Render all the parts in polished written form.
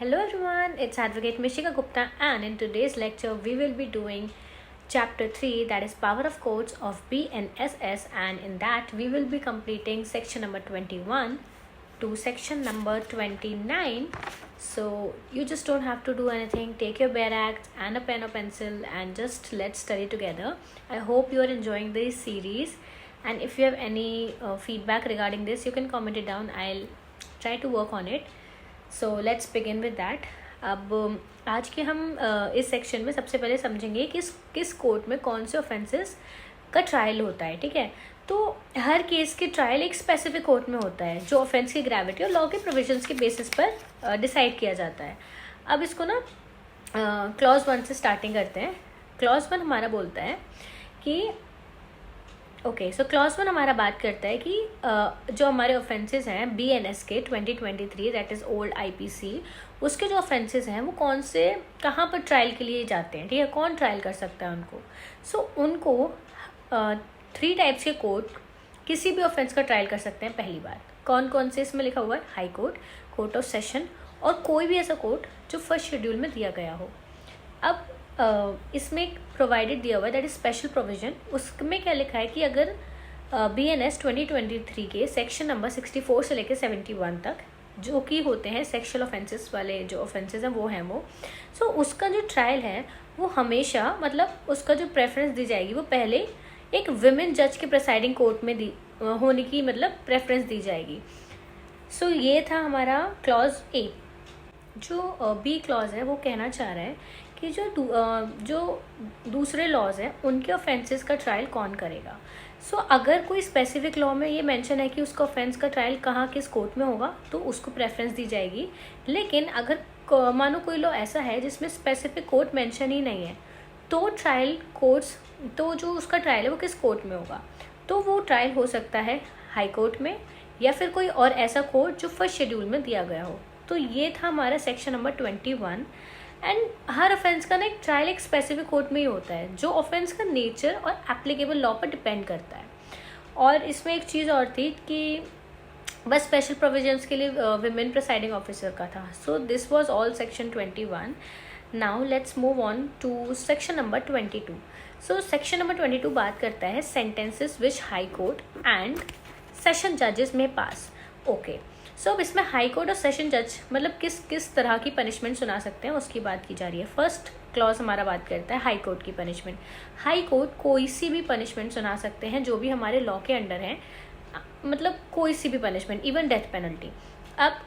Hello everyone, it's Advocate Mishika Gupta, and in today's lecture we will be doing chapter 3, that is Power of Courts of BNSS, and in that we will be completing section number 21 to section number 29. So you just don't have to do anything. Take your bare axe and a pen or pencil and just let's study together. I hope you are enjoying this series, and if you have any feedback regarding this, you can comment it down. I'll try to work on it. So let's begin with that. अब आज के हम इस section में सबसे पहले समझेंगे कि किस कोर्ट में कौन से ऑफेंसेस का ट्रायल होता है. ठीक है, तो हर केस के ट्रायल एक स्पेसिफिक कोर्ट में होता है जो ऑफेंस की ग्रेविटी और लॉ के प्रोविजंस के बेसिस पर डिसाइड किया जाता है. अब इसको ना क्लॉज 1 से स्टार्टिंग करते हैं. क्लॉज 1 हमारा बोलता है कि सो क्लॉज 1 हमारा बात करता है कि जो हमारे ऑफेंसेस हैं BNS के 2023, दैट इज़ ओल्ड IPC, उसके जो ऑफेंसेस हैं वो कौन से कहाँ पर ट्रायल के लिए जाते हैं. ठीक है, कौन ट्रायल कर सकता है उनको. उनको 3 टाइप्स के कोर्ट किसी भी ऑफेंस का ट्रायल कर सकते हैं. पहली बात, कौन कौन से इसमें लिखा हुआ है, high court, court of session और कोई भी ऐसा कोर्ट जो फर्स्ट शेड्यूल में दिया गया हो. अब इसमें एक प्रोवाइडेड दिया हुआ है, दैट इज स्पेशल प्रोविजन. उसमें क्या लिखा है कि अगर BNS 2023 के सेक्शन नंबर 64 से लेकर 71 तक जो कि होते हैं सेक्शुअल ऑफेंसेस वाले जो ऑफेंसेस हैं वो उसका जो ट्रायल है वो हमेशा उसका जो प्रेफरेंस दी जाएगी वो पहले एक विमेन जज के प्रेसाइडिंग कोर्ट में होने की प्रेफरेंस दी जाएगी. ये था हमारा क्लॉज A. जो B क्लॉज है वो कहना चाह रहा है कि जो दूसरे लॉज हैं उनके ऑफेंसेस का ट्रायल कौन करेगा. अगर कोई स्पेसिफिक लॉ में ये मेंशन है कि उसका ऑफेंस का ट्रायल कहाँ किस कोर्ट में होगा तो उसको प्रेफरेंस दी जाएगी. लेकिन अगर मानो कोई लॉ ऐसा है जिसमें स्पेसिफिक कोर्ट मेंशन ही नहीं है तो ट्रायल कोर्ट्स जो उसका ट्रायल है वो किस कोर्ट में होगा, तो वो ट्रायल हो सकता है हाई कोर्ट में या फिर कोई और ऐसा कोर्ट जो फर्स्ट शेड्यूल में दिया गया हो. तो ये था हमारा section number 21. And her offence का ना एक ट्रायल एक स्पेसिफिक कोर्ट में ही होता है जो ऑफेंस का नेचर और एप्लीकेबल लॉ पर डिपेंड करता है. और इसमें एक चीज़ और थी कि बस स्पेशल प्रोविजंस के लिए विमेन प्रिसाइडिंग ऑफिसर का था. This was all section 21. Now let's move on to section number 22. Section number 22 बात करता है sentences which high court and session जजेस में पास. अब इसमें हाई कोर्ट और सेशन जज किस तरह की पनिशमेंट सुना सकते हैं उसकी बात की जा रही है. फर्स्ट क्लॉज हमारा बात करता है हाई कोर्ट की पनिशमेंट. हाई कोर्ट कोई सी भी पनिशमेंट सुना सकते हैं जो भी हमारे लॉ के अंडर है, कोई सी भी पनिशमेंट, इवन डेथ पेनल्टी. अब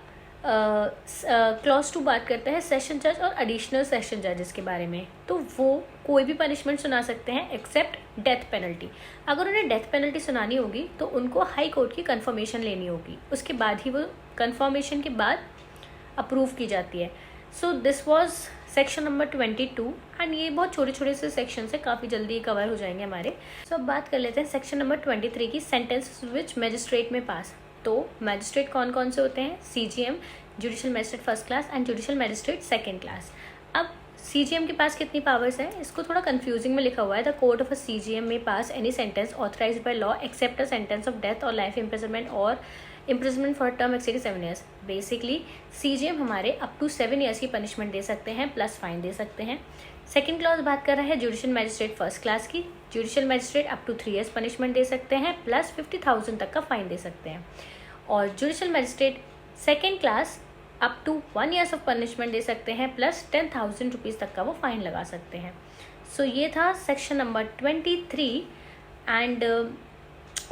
क्लॉज 2 बात करता है सेशन जज और एडिशनल सेशन जजेस के बारे में. तो वो कोई भी पनिशमेंट सुना सकते हैं एक्सेप्ट डेथ पेनल्टी. अगर उन्हें डेथ पेनल्टी सुनानी होगी तो उनको हाई कोर्ट की कंफर्मेशन लेनी होगी, उसके बाद ही वो कंफर्मेशन के बाद अप्रूव की जाती है. This was section number 22. And ये बहुत छोटे छोटे से सेक्शन से काफ़ी जल्दी कवर हो जाएंगे हमारे. अब बात कर लेते हैं सेक्शन नंबर 23 की, सेंटेंस विच मैजिस्ट्रेट में पास. तो मैजिस्ट्रेट कौन कौन से होते हैं, CGM, judicial magistrate first class and judicial magistrate second class. अब CGM के पास कितनी पावर्स हैं, इसको थोड़ा कंफ्यूजिंग में लिखा हुआ है. The court of a CGM में पास any sentence authorised by law except a sentence of death और लाइफ इम्प्रिजनमेंट और imprisonment for term exceeding 7 years. Basically CGM हमारे अप टू 7 years की पनिशमेंट दे सकते हैं प्लस फाइन दे सकते हैं. सेकेंड क्लॉज बात कर रहा है जुडिशल मैजिस्ट्रेट फर्स्ट क्लास की. Judicial magistrate up to 3 years punishment दे सकते हैं प्लस 50,000 तक का फाइन दे सकते हैं. और judicial magistrate second class up to 1 years of punishment दे सकते हैं प्लस 10,000 रुपीज़ तक का वो फाइन लगा सकते हैं. ये था सेक्शन नंबर 23. एंड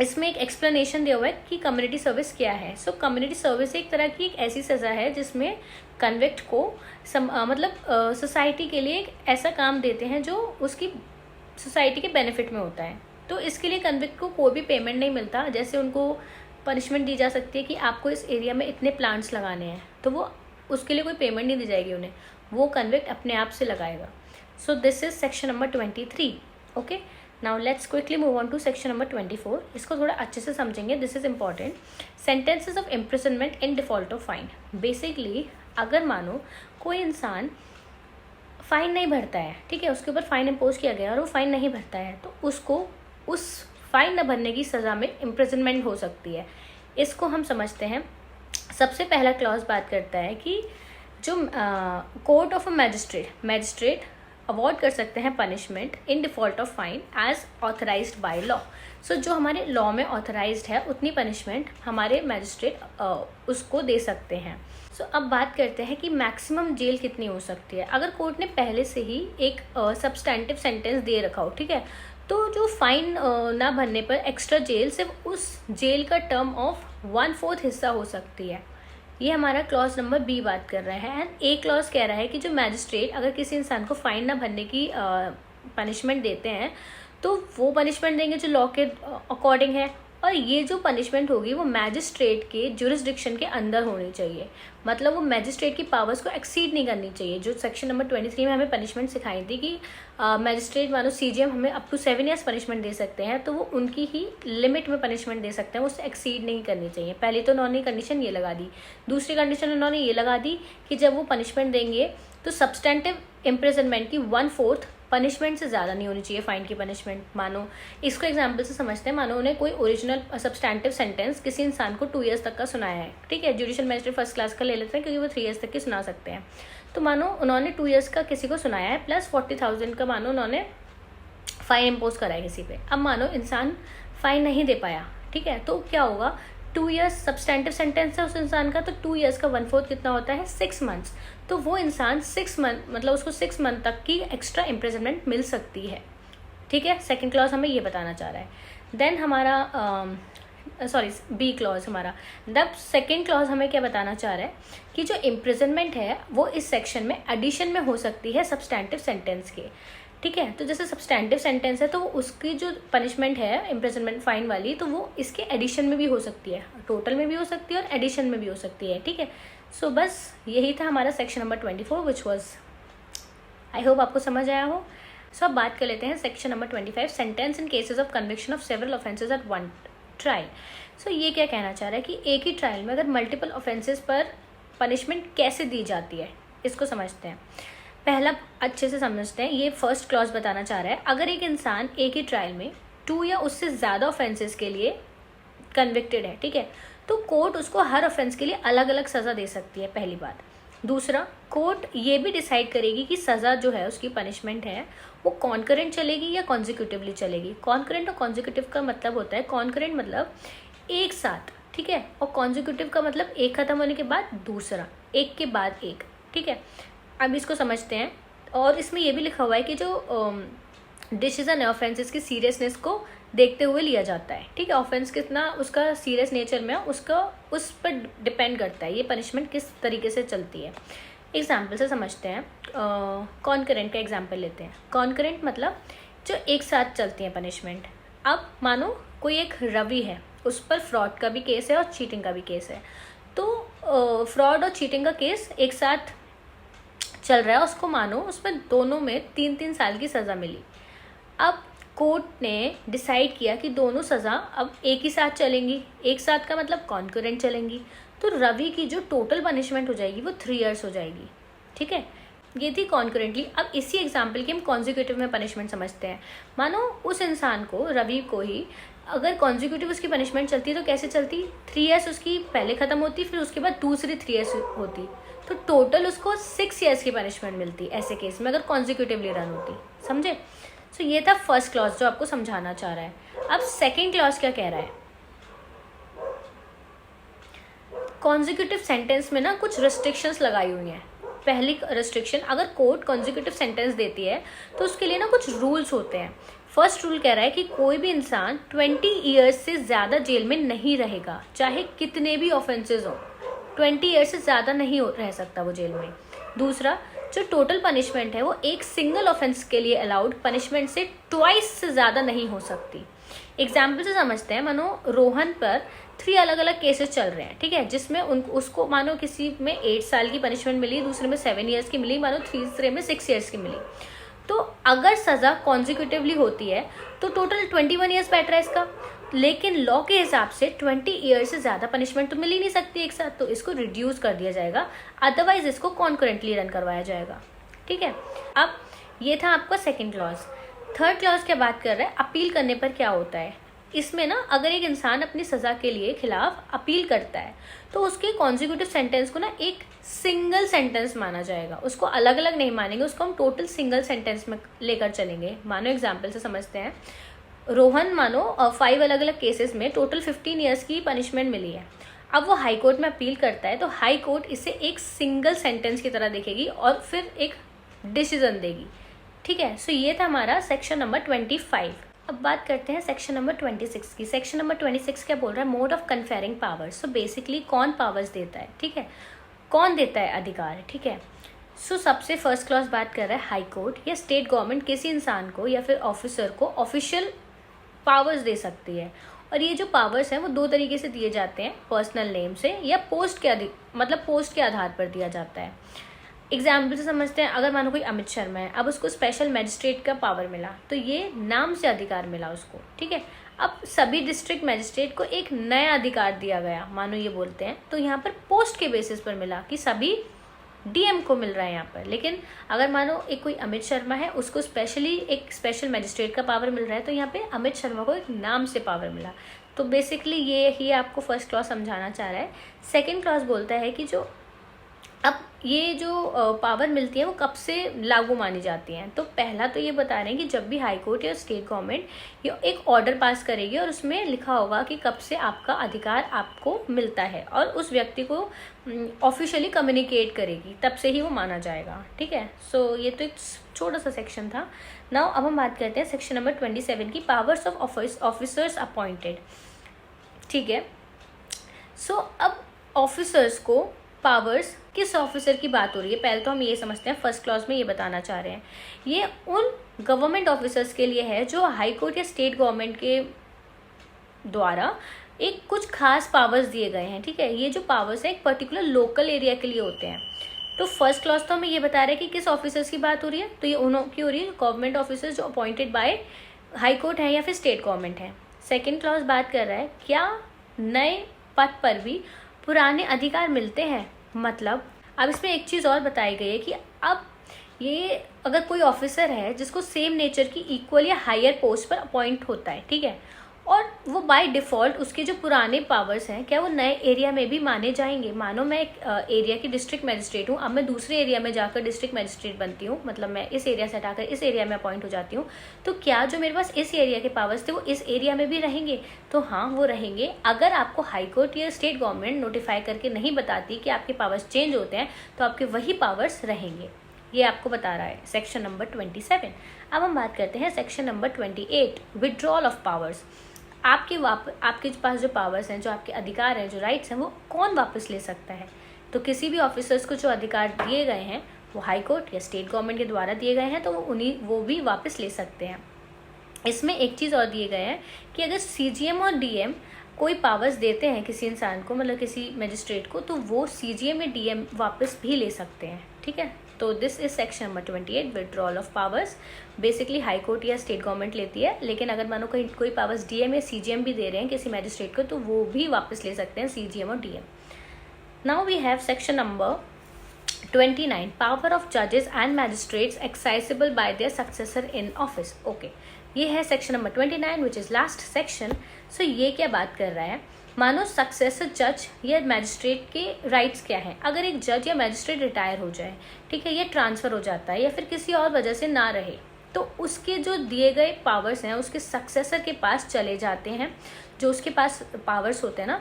इसमें एक एक्सप्लेनेशन दिया हुआ है कि कम्युनिटी सर्विस क्या है. कम्युनिटी सर्विस एक तरह की एक ऐसी सज़ा है जिसमें कन्विक्ट को सोसाइटी के लिए एक ऐसा काम देते हैं जो उसकी सोसाइटी के बेनिफिट में होता है. तो इसके लिए कन्विक्ट को कोई भी पेमेंट नहीं मिलता. जैसे उनको पनिशमेंट दी जा सकती है कि आपको इस एरिया में इतने प्लांट्स लगाने हैं, तो वो उसके लिए कोई पेमेंट नहीं दी जाएगी उन्हें, वो कन्विक्ट अपने आप से लगाएगा. This is section number 23. Okay, now let's quickly move on to section number 24. इसको थोड़ा अच्छे से समझेंगे, this is important. Sentences of imprisonment in default of fine. Basically अगर मानो कोई इंसान फाइन नहीं भरता है, ठीक है, उसके ऊपर फाइन इम्पोज किया गया और वो फाइन नहीं भरता है, तो उसको उस फाइन न भरने की सज़ा में इम्प्रिजनमेंट हो सकती है. इसको हम समझते हैं. सबसे पहला क्लॉज बात करता है कि जो court of a magistrate award कर सकते हैं punishment in default of fine as authorised by law. So जो हमारे लॉ में ऑथराइज्ड है उतनी पनिशमेंट हमारे मैजिस्ट्रेट उसको दे सकते हैं। सो अब बात करते हैं कि मैक्सिमम जेल कितनी हो सकती है। अगर कोर्ट ने पहले से ही एक सब्सटैंटिव सेंटेंस दे रखा हो, ठीक है, तो जो फाइन ना भरने पर एक्स्ट्रा जेल सिर्फ उस जेल का टर्म ऑफ 1/4 हिस्सा हो सकती है। ये हमारा क्लॉज नंबर बी बात कर रहा है। एंड ए क्लॉज कह रहा है कि जो मैजिस्ट्रेट अगर किसी इंसान को फाइन ना भरने की पनिशमेंट देते हैं तो वो पनिशमेंट देंगे जो लॉ के अकॉर्डिंग है, और ये जो पनिशमेंट होगी वो मैजिस्ट्रेट के जुरिस्डिक्शन के अंदर होनी चाहिए। मतलब वो मैजिस्ट्रेट की पावर्स को एक्सीड नहीं करनी चाहिए। जो सेक्शन नंबर 23 में हमें पनिशमेंट सिखाई थी कि मैजिस्ट्रेट मानो सीजीएम हमें अप टू 7 ईयर्स पनिशमेंट दे सकते हैं, तो वो उनकी ही लिमिट में पनिशमेंट दे सकते हैं, उससे एक्सीड नहीं करनी चाहिए। पहली तो उन्होंने कंडीशन ये लगा दी। दूसरी कंडीशन उन्होंने ये लगा दी कि जब वो पनिशमेंट देंगे तो सब्सटेंटिव इम्प्रिजनमेंट की 1/4 पनिशमेंट से ज़्यादा नहीं होनी चाहिए फाइन की पनिशमेंट। मानो इसको एग्जांपल से समझते हैं, मानो उन्हें कोई ओरिजिनल सब्सटैंटिव सेंटेंस किसी इंसान को 2 ईयर्स तक का सुनाया है, ठीक है, जुडिशियल मैजिस्ट्रेट फर्स्ट क्लास का ले लेते हैं क्योंकि वो 3 ईयर्स तक की सुना सकते हैं। तो मानो उन्होंने 2 ईयर्स का किसी को सुनाया है प्लस 40,000 का मानो उन्होंने फाइन इम्पोज करा है किसी पे। अब मानो इंसान फाइन नहीं दे पाया, ठीक है, तो क्या होगा, 2 ईयर्स सब्सटैंटिव सेंटेंस है उस इंसान का, तो 2 ईयर्स का 1/4 कितना होता है, 6 मंथ्स। तो वो इंसान 6 मंथ मतलब उसको 6 मंथ तक की एक्स्ट्रा इम्प्रिजनमेंट मिल सकती है, ठीक है। सेकंड क्लॉज हमें ये बताना चाह रहा है। देन हमारा बी क्लॉज हमारा, द सेकंड क्लॉज हमें क्या बताना चाह रहा है कि जो इम्प्रिजनमेंट है वो इस सेक्शन में एडिशन में हो सकती है सब्सटैंटिव सेंटेंस के, ठीक है। तो जैसे सब्सटैंटिव सेंटेंस है तो उसकी जो पनिशमेंट है इम्प्रिजनमेंट फाइन वाली, तो वो इसके एडिशन में भी हो सकती है, टोटल में भी हो सकती है और एडिशन में भी हो सकती है, ठीक है। सो बस यही था हमारा section number 24 which was, I hope आपको समझ आया हो। सो अब बात कर लेते हैं section number 25, sentence in cases of conviction of several offences at one trial. So ये क्या कहना चाह रहा है कि एक ही ट्रायल में अगर मल्टीपल ऑफेंसेस पर पनिशमेंट कैसे दी जाती है, इसको समझते हैं। पहला अच्छे से समझते हैं, ये फर्स्ट क्लॉज बताना चाह रहा है, अगर एक इंसान एक ही ट्रायल में 2 या उससे ज़्यादा ऑफेंसेस के लिए कन्विक्टेड है, ठीक है, तो कोर्ट उसको हर ऑफेंस के लिए अलग अलग सज़ा दे सकती है, पहली बात। दूसरा, कोर्ट ये भी डिसाइड करेगी कि सज़ा जो है उसकी पनिशमेंट है वो कॉन्करेंट चलेगी या कॉन्जिक्यूटिवली चलेगी। कॉन्करेंट और कॉन्जिक्यूटिव का मतलब होता है, कॉन्करेंट मतलब एक साथ, ठीक है, और कॉन्जिक्यूटिव का मतलब एक खत्म होने के बाद दूसरा, एक के बाद एक, ठीक है। अब इसको समझते हैं। और इसमें यह भी लिखा हुआ है कि जो डिसीजन है ऑफेंसेस की सीरियसनेस को देखते हुए लिया जाता है, ठीक है। ऑफेंस कितना उसका सीरियस नेचर में उसका उस पर डिपेंड करता है ये पनिशमेंट किस तरीके से चलती है। एग्जाम्पल से समझते हैं, कॉन्करेंट का एग्जाम्पल लेते हैं। कॉन्करेंट मतलब जो एक साथ चलती हैं पनिशमेंट। अब मानो कोई एक रवि है, उस पर फ्रॉड का भी केस है और चीटिंग का भी केस है, तो फ्रॉड और चीटिंग का केस एक साथ चल रहा है, उसको मानो उसमें दोनों में 3-3 साल की सज़ा मिली। अब कोर्ट ने डिसाइड किया कि दोनों सज़ा अब एक ही साथ चलेंगी, एक साथ का मतलब कॉन्करेंट चलेंगी, तो रवि की जो टोटल पनिशमेंट हो जाएगी वो 3 ईयर्स हो जाएगी, ठीक है। ये थी कॉन्करेंटली। अब इसी एग्जाम्पल की हम कॉन्जिक्यूटिव में पनिशमेंट समझते हैं। मानो उस इंसान को, रवि को ही, अगर कॉन्जिक्यूटिव उसकी पनिशमेंट चलती है तो कैसे चलती, 3 ईयर्स उसकी पहले ख़त्म होती, फिर उसके बाद दूसरी 3 ईयर्स होती, तो टोटल उसको 6 ईयर्स की पनिशमेंट मिलती ऐसे केस में अगर कॉन्जिक्यूटिवली रन होती, समझे। सो ये था फर्स्ट क्लॉज जो आपको समझाना चाह रहा है। अब सेकेंड क्लॉज क्या कह रहा है, कॉन्जिक्यूटिव सेंटेंस में ना कुछ रिस्ट्रिक्शंस लगाई हुई हैं। पहली रिस्ट्रिक्शन, अगर कोर्ट कॉन्जिक्यूटिव सेंटेंस देती है तो उसके लिए ना कुछ रूल्स होते हैं। फर्स्ट रूल कह रहा है कि कोई भी इंसान 20 ईयर्स से ज़्यादा जेल में नहीं रहेगा, चाहे कितने भी ऑफेंसेस हो, 20 ईयर्स से ज़्यादा नहीं रह सकता वो जेल में। दूसरा, जो टोटल पनिशमेंट है वो एक सिंगल ऑफेंस के लिए अलाउड पनिशमेंट से 2 से ज़्यादा नहीं हो सकती। एग्जाम्पल से समझते हैं, मानो रोहन पर 3 अलग अलग केसेस चल रहे हैं, ठीक है, जिसमें उसको मानो किसी में 8 साल की पनिशमेंट मिली, दूसरे में 7 ईयर्स की मिली, मानो तीसरे में 6 ईयर्स की मिली। तो अगर सज़ा कॉन्जिक्यूटिवली होती है तो टोटल 21 ईयर्स बैठ रहा है इसका, लेकिन लॉ के हिसाब से 20 ईयर्स से ज़्यादा पनिशमेंट तो मिल ही नहीं सकती एक साथ, तो इसको रिड्यूस कर दिया जाएगा, अदरवाइज इसको कॉन्करेंटली रन करवाया जाएगा, ठीक है। अब ये था आपका सेकेंड क्लॉज। थर्ड क्लॉज क्या बात कर रहा है, अपील करने पर क्या होता है। इसमें ना अगर एक इंसान अपनी सज़ा के लिए खिलाफ अपील करता है तो उसके कॉन्जिक्यूटिव सेंटेंस को ना एक सिंगल सेंटेंस माना जाएगा, उसको अलग अलग नहीं मानेंगे, उसको हम टोटल सिंगल सेंटेंस में लेकर चलेंगे। मानो एग्जाम्पल से समझते हैं, रोहन मानो 5 अलग अलग केसेस में टोटल 15 ईयर्स की पनिशमेंट मिली है। अब वो हाई कोर्ट में अपील करता है तो हाई कोर्ट इसे एक सिंगल सेंटेंस की तरह देखेगी और फिर एक डिसीजन देगी। ठीक है, सो ये था हमारा सेक्शन नंबर 25। अब बात करते हैं सेक्शन नंबर 26 की। सेक्शन नंबर 26 क्या बोल रहा है? Mode of conferring powers. So basically कौन पावर्स देता है, ठीक है, कौन देता है अधिकार, ठीक है। सो सबसे फर्स्ट क्लॉज बात कर रहा है हाई कोर्ट या स्टेट गवर्नमेंट किसी इंसान को या फिर ऑफिसर को ऑफिशियल पावर्स दे सकती है। और ये जो पावर्स हैं वो 2 तरीके से दिए जाते हैं, पर्सनल नेम से या पोस्ट के पोस्ट के आधार पर दिया जाता है। एग्जाम्पल से समझते हैं, अगर मानो कोई अमित शर्मा है, अब उसको स्पेशल मजिस्ट्रेट का पावर मिला तो ये नाम से अधिकार मिला उसको, ठीक है। अब सभी डिस्ट्रिक्ट मजिस्ट्रेट को एक नया अधिकार दिया गया, मानो ये बोलते हैं, तो यहाँ पर पोस्ट के बेसिस पर मिला कि सभी डीएम को मिल रहा है यहाँ पर। लेकिन अगर मानो एक कोई अमित शर्मा है, उसको स्पेशली एक स्पेशल मजिस्ट्रेट का पावर मिल रहा है, तो यहाँ पे अमित शर्मा को एक नाम से पावर मिला। तो बेसिकली ये ही आपको फर्स्ट क्लॉज समझाना चाह रहा है। सेकेंड क्लॉज बोलता है कि जो अब ये जो पावर मिलती है वो कब से लागू मानी जाती हैं। तो पहला तो ये बता रहे हैं कि जब भी हाई कोर्ट या स्टेट गवर्नमेंट ये एक ऑर्डर पास करेगी और उसमें लिखा होगा कि कब से आपका अधिकार आपको मिलता है और उस व्यक्ति को ऑफिशियली कम्युनिकेट करेगी, तब से ही वो माना जाएगा, ठीक है। सो ये तो एक छोटा सा सेक्शन था। नाउ अब हम बात करते हैं सेक्शन नंबर 27 की, पावर्स ऑफ ऑफिसर्स अपॉइंटेड, ठीक है। सो अब ऑफिसर्स को पावर्स, किस ऑफिसर की बात हो रही है, पहले तो हम ये समझते हैं, फर्स्ट क्लॉज में ये बताना चाह रहे हैं, ये उन गवर्नमेंट ऑफिसर्स के लिए है जो हाई कोर्ट या स्टेट गवर्नमेंट के द्वारा एक कुछ खास पावर्स दिए गए हैं, ठीक है। ये जो पावर्स है एक पर्टिकुलर लोकल एरिया के लिए होते हैं। तो फर्स्ट क्लॉज तो हमें ये बता रहे हैं कि किस ऑफिसर्स की बात हो रही है, तो ये उन की हो रही है गवर्नमेंट ऑफिसर्स जो अपॉइंटेड बाय हाई कोर्ट है या फिर स्टेट गवर्नमेंट है। सेकेंड क्लॉज बात कर रहा है क्या नए पद पर भी पुराने अधिकार मिलते हैं। मतलब अब इसमें एक चीज़ और बताई गई है कि अब ये अगर कोई ऑफिसर है जिसको सेम नेचर की इक्वल या हायर पोस्ट पर अपॉइंट होता है, ठीक है, और वो बाय डिफ़ॉल्ट उसके जो पुराने पावर्स हैं क्या वो नए एरिया में भी माने जाएंगे। मानो मैं एक एरिया की डिस्ट्रिक्ट मजिस्ट्रेट हूँ, अब मैं दूसरे एरिया में जाकर डिस्ट्रिक्ट मजिस्ट्रेट बनती हूँ, मतलब मैं इस एरिया से हटाकर इस एरिया में अपॉइंट हो जाती हूँ, तो क्या जो मेरे पास इस एरिया के पावर्स थे वो इस एरिया में भी रहेंगे? तो हाँ, वो रहेंगे। अगर आपको हाई कोर्ट या स्टेट गवर्नमेंट नोटिफाई करके नहीं बताती कि आपके पावर्स चेंज होते हैं, तो आपके वही पावर्स रहेंगे। ये आपको बता रहा है सेक्शन नंबर 27। अब हम बात करते हैं section number 28, withdrawal of powers. आपके पास जो पावर्स हैं, जो आपके अधिकार हैं, जो राइट्स हैं, वो कौन वापस ले सकता है? तो किसी भी ऑफिसर्स को जो अधिकार दिए गए हैं वो हाई कोर्ट या स्टेट गवर्नमेंट के द्वारा दिए गए हैं, तो वो भी वापस ले सकते हैं। इसमें एक चीज़ और दिए गए हैं कि अगर सीजीएम और डीएम कोई पावर्स देते हैं किसी इंसान को, मतलब किसी मजिस्ट्रेट को, तो वो सीजीएम या डीएम वापस भी ले सकते हैं, ठीक है। तो this is section number 28, withdrawal of powers. Basically high court या स्टेट गवर्नमेंट लेती है, लेकिन अगर मानो कोई पावर्स डीएम या सीजीएम भी दे रहे हैं किसी मैजिस्ट्रेट को, तो वो भी वापस ले सकते हैं, सीजीएम और DM. Now we have section number 29, power of जजेस and magistrates exercisable by their successor in office. Okay, ये है section number 29 which is last section. So ये क्या बात कर रहा है, मानो सक्सेसर जज या मैजिस्ट्रेट के राइट्स क्या हैं। अगर एक जज या मैजिस्ट्रेट रिटायर हो जाए, ठीक है, या ट्रांसफ़र हो जाता है या फिर किसी और वजह से ना रहे, तो उसके जो दिए गए पावर्स हैं उसके सक्सेसर के पास चले जाते हैं। जो उसके पास पावर्स होते हैं ना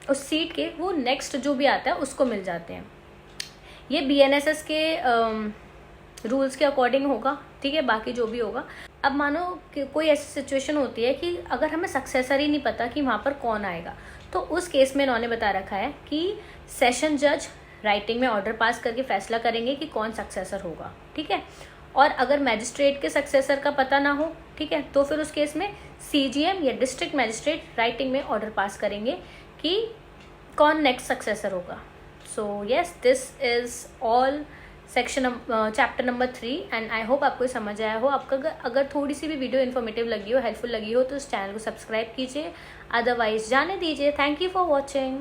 उस सीट के, वो नेक्स्ट जो भी आता है उसको मिल जाते हैं। ये बीएनएसएस के रूल्स के अकॉर्डिंग होगा, ठीक है, बाकी जो भी होगा। अब मानो कि कोई ऐसी सिचुएशन होती है कि अगर हमें सक्सेसर ही नहीं पता कि वहाँ पर कौन आएगा, तो उस केस में इन्होंने बता रखा है कि सेशन जज राइटिंग में ऑर्डर पास करके फैसला करेंगे कि कौन सक्सेसर होगा, ठीक है। और अगर मैजिस्ट्रेट के सक्सेसर का पता ना हो, ठीक है, तो फिर उस केस में सीजीएम या डिस्ट्रिक्ट मैजिस्ट्रेट राइटिंग में ऑर्डर पास करेंगे कि कौन नेक्स्ट सक्सेसर होगा। So yes, this is all section chapter number 3 and I hope आपको समझ आया हो। आपका अगर थोड़ी सी भी वीडियो इन्फॉर्मेटिव लगी हो, हेल्पफुल लगी हो, तो इस चैनल को सब्सक्राइब कीजिए, अदरवाइज जाने दीजिए। Thank you for watching.